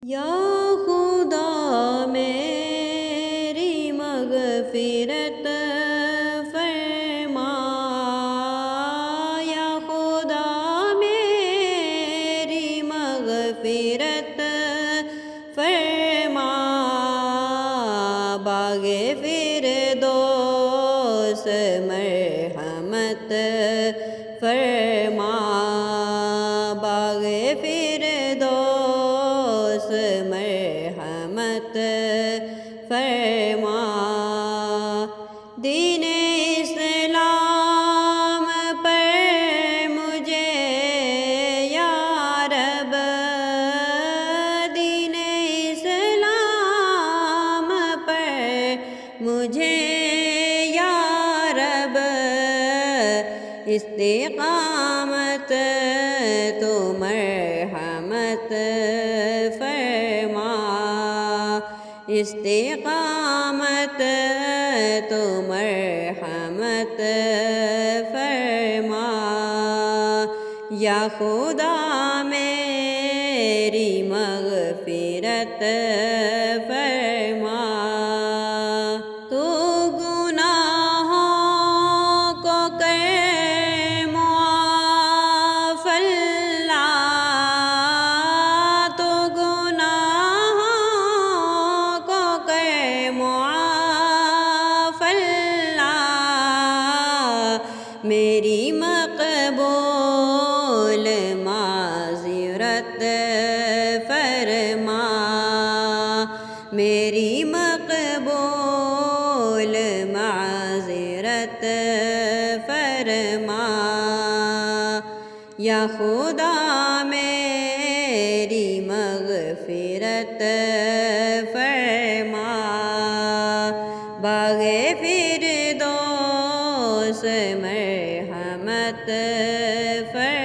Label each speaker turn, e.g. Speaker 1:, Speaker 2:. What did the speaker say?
Speaker 1: یا خدا میری مغفرت فرما، یا خدا میری مغفرت فرما، باغ فردوس مرحمت فرما، باغ فردوس مرحمت فرما، دین اسلام پر مجھے یا رب، دین اسلام پر مجھے یا رب، استقامت تو مرحمت فرما، استقامت تو مرحمت فرما، یا خدا میری مغفرت فرما، تو گناہوں کو کر معاف اللہ، تو گناہوں کو کر معاف اللہ، میری مقبول معذرت فرما، میری مقبول معذرت فرما، یا خدا میری مغفرت فرما، باغ فردوس مرحمت فرما۔